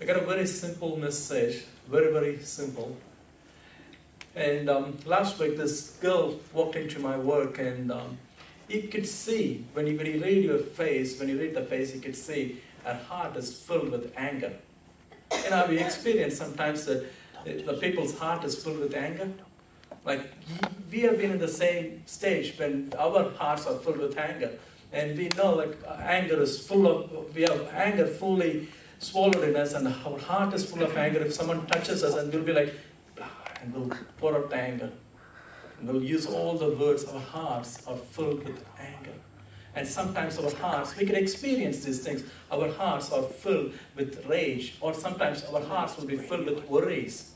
I got a very simple message, very, very simple. And last week, this girl walked into my work, and you could see, when you read your face, when you read the face, you could see her heart is filled with anger. You know, we experience sometimes that the people's heart is filled with anger. Like, we have been in the same stage when our hearts are filled with anger. And we know, like, anger is full of, we have anger fully swallowed in us, and our heart is full of anger. If someone touches us, and we'll be like, and we'll pour out the anger. And we'll use all the words. Our hearts are filled with anger. And sometimes our hearts, we can experience these things. Our hearts are filled with rage, or sometimes our hearts will be filled with worries.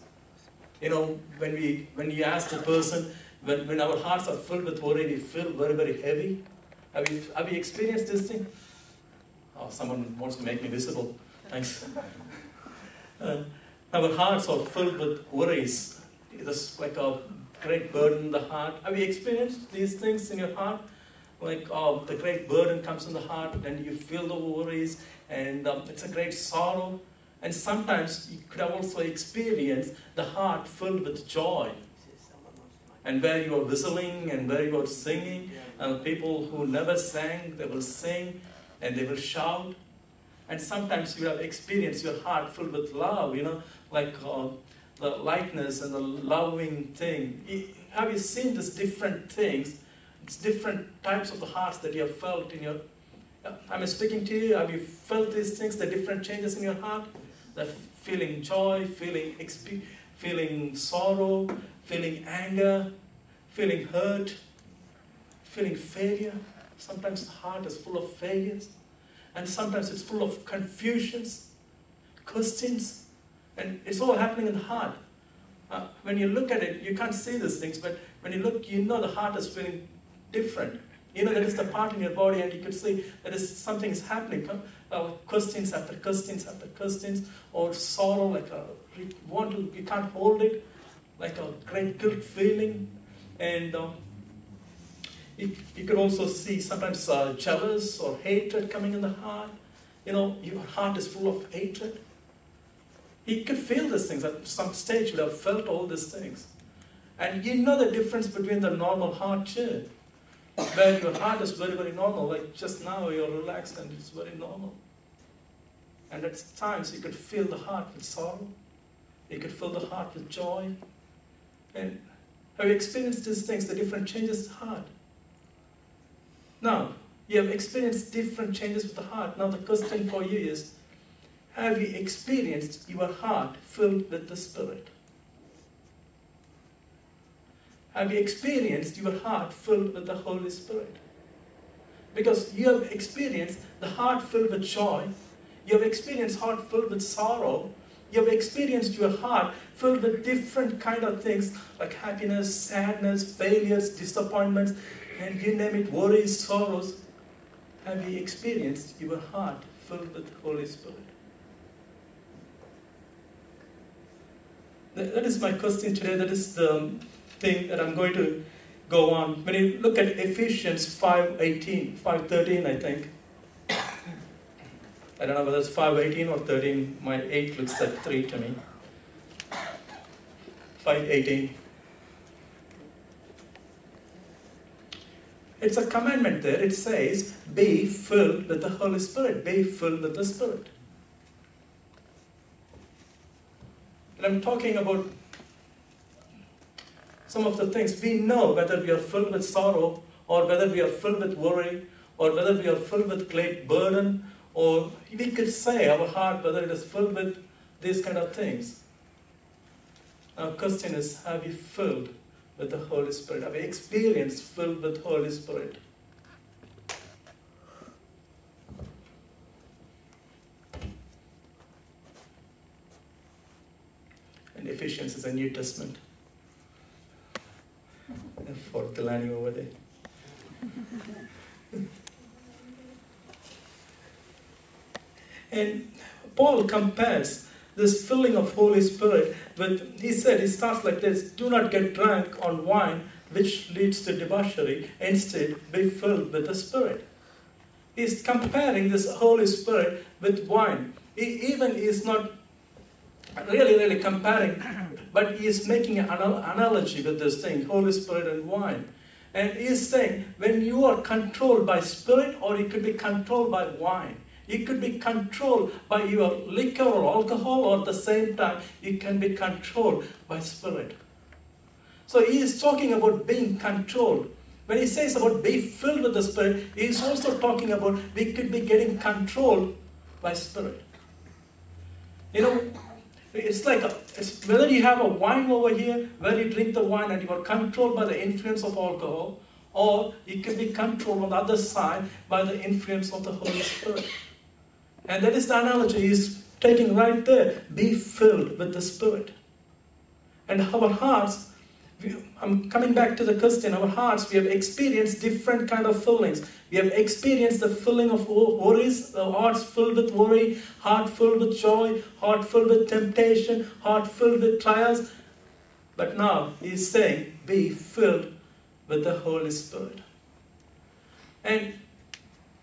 You know, when you ask the person, when our hearts are filled with worry, we feel very, very heavy. Have you experienced this thing? Oh, someone wants to make me visible. Thanks. Our hearts are filled with worries. It's like a great burden in the heart. Have you experienced these things in your heart? Like, the great burden comes in the heart, and you feel the worries, and it's a great sorrow. And sometimes you could have also experienced the heart filled with joy. And where you are whistling and where you are singing, and people who never sang, they will sing and they will shout. And sometimes you have experienced your heart filled with love, you know, like the lightness and the loving thing. Have you seen these different things? It's different types of the hearts that you have felt in your... I'm speaking to you. Have you felt these things, the different changes in your heart? The feeling joy, feeling sorrow, feeling anger, feeling hurt, feeling failure. Sometimes the heart is full of failures. And sometimes it's full of confusions, questions. And it's all happening in the heart. When you look at it, you can't see these things, but when you look, you know the heart is feeling different. You know, there is the part in your body, and you could see that something is happening. Questions after questions after questions, or sorrow, like you can't hold it, like a great guilt feeling. And you could also see sometimes jealous or hatred coming in the heart. You know, your heart is full of hatred. You could feel these things. At some stage, you would have felt all these things. And you know the difference between the normal heart too, where your heart is very, very normal. Like just now, you're relaxed and it's very normal. And at times, you could feel the heart with sorrow. You could feel the heart with joy. And have you experienced these things, the different changes of the heart? Now, you have experienced different changes with the heart. Now, the question for you is, have you experienced your heart filled with the Spirit? Have you experienced your heart filled with the Holy Spirit? Because you have experienced the heart filled with joy. You have experienced heart filled with sorrow. You have experienced your heart filled with different kind of things like happiness, sadness, failures, disappointments, and you name it, worries, sorrows. Have you experienced your heart filled with the Holy Spirit? That is my question today. That is the thing that I'm going to go on. When you look at Ephesians 5:13, I think. I don't know whether it's 5:18 or 13. My 8 looks like 3 to me. 5:18. It's a commandment there. It says, be filled with the Holy Spirit. Be filled with the Spirit. And I'm talking about some of the things. We know whether we are filled with sorrow, or whether we are filled with worry, or whether we are filled with great burden, or we could say our heart, whether it is filled with these kind of things. Now, the question is, have you filled with the Holy Spirit? Have you experienced filled with Holy Spirit? And Ephesians is a New Testament. For Delaney over there. And Paul compares this filling of Holy Spirit with, he starts like this, do not get drunk on wine which leads to debauchery, instead be filled with the Spirit. He's comparing this Holy Spirit with wine. He even is not really, really comparing, but he is making an analogy with this thing, Holy Spirit and wine. And he is saying, when you are controlled by spirit, or you could be controlled by wine. You could be controlled by your liquor or alcohol, or at the same time, you can be controlled by spirit. So he is talking about being controlled. When he says about be filled with the Spirit, he is also talking about we could be getting controlled by Spirit. You know, it's like whether you have a wine over here, where you drink the wine and you are controlled by the influence of alcohol, or you can be controlled on the other side by the influence of the Holy Spirit. And that is the analogy he's taking right there. Be filled with the Spirit. And our hearts, I'm coming back to the question, our hearts, we have experienced different kind of fillings. We have experienced the filling of worries, the hearts filled with worry, heart filled with joy, heart filled with temptation, heart filled with trials. But now he's saying, be filled with the Holy Spirit. And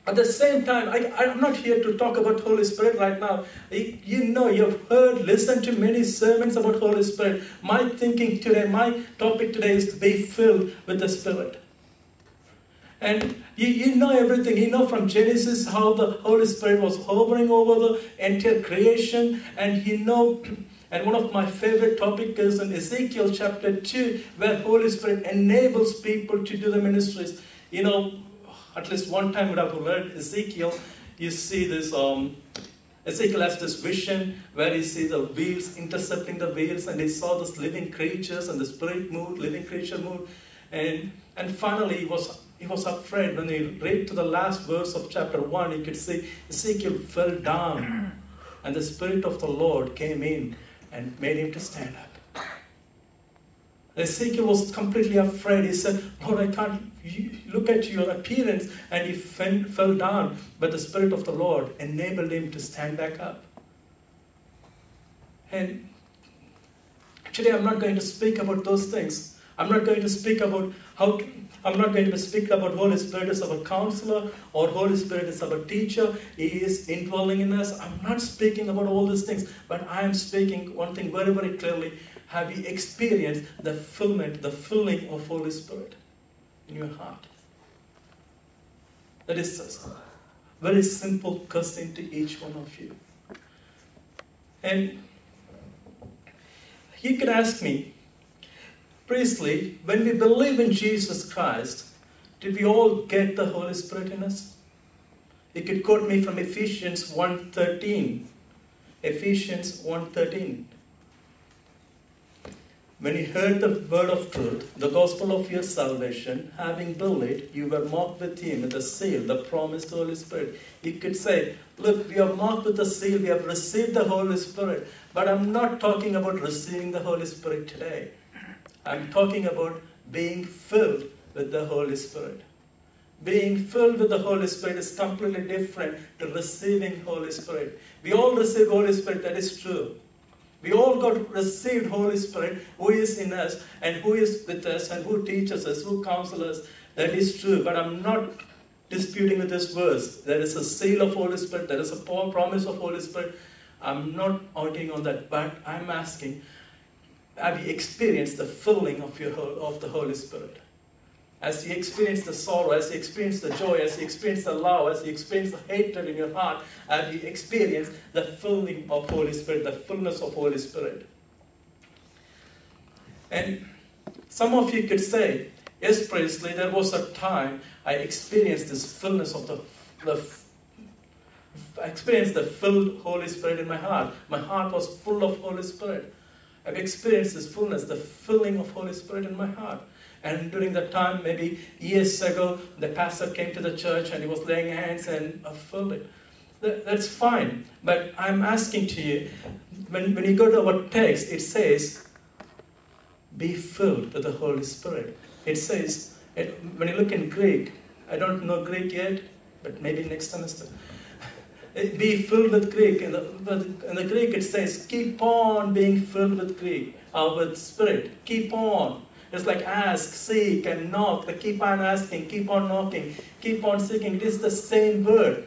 at the same time, I'm not here to talk about Holy Spirit right now. You know, you've heard, listened to many sermons about Holy Spirit. My thinking today, my topic today is to be filled with the Spirit. And you know everything. You know from Genesis how the Holy Spirit was hovering over the entire creation. And you know, and one of my favorite topics is in Ezekiel chapter 2, where Holy Spirit enables people to do the ministries. You know, at least one time when I've read Ezekiel, you see this, Ezekiel has this vision where he sees the wheels intercepting the wheels, and he saw this living creatures, and the spirit moved, living creature moved. And finally he was afraid. When he read to the last verse of chapter 1, he could see Ezekiel fell down, and the Spirit of the Lord came in and made him to stand up. Ezekiel was completely afraid. He said, Lord, I can't look at your appearance. And he fell down. But the Spirit of the Lord enabled him to stand back up. And today I'm not going to speak about those things. I'm not going to speak about I'm not going to speak about Holy Spirit as our counselor, or Holy Spirit is our teacher. He is indwelling in us. I'm not speaking about all these things. But I am speaking one thing very, very clearly. Have you experienced the filling of Holy Spirit in your heart? That is a very simple question to each one of you. And you can ask me, Priestley, when we believe in Jesus Christ, did we all get the Holy Spirit in us? You could quote me from Ephesians 1:13. Ephesians 1:13. When you heard the word of truth, the gospel of your salvation, having believed, you were marked with him with the seal, the promised Holy Spirit. You could say, look, we are marked with the seal, we have received the Holy Spirit. But I'm not talking about receiving the Holy Spirit today. I'm talking about being filled with the Holy Spirit. Being filled with the Holy Spirit is completely different to receiving Holy Spirit. We all receive Holy Spirit, that is true. We all got received Holy Spirit who is in us and who is with us and who teaches us, who counsels us. That is true. But I'm not disputing with this verse. There is a seal of Holy Spirit. There is a promise of Holy Spirit. I'm not arguing on that. But I'm asking, have you experienced the filling of the Holy Spirit? As you experience the sorrow, as you experience the joy, as you experience the love, as you experience the hatred in your heart, have you experienced the filling of Holy Spirit, the fullness of Holy Spirit? And some of you could say, yes, Priestley, there was a time I experienced this fullness of I experienced the filled Holy Spirit in my heart. My heart was full of Holy Spirit. I've experienced this fullness, the filling of Holy Spirit in my heart. And during that time, maybe years ago, the pastor came to the church and he was laying hands and filled it. That's fine. But I'm asking to you, when you go to our text, it says, be filled with the Holy Spirit. It says, when you look in Greek, I don't know Greek yet, but maybe next semester. Be filled with Greek. In the Greek it says, keep on being filled with with Spirit. Keep on. It's like ask, seek, and knock. Keep on asking, keep on knocking, keep on seeking. It is the same word.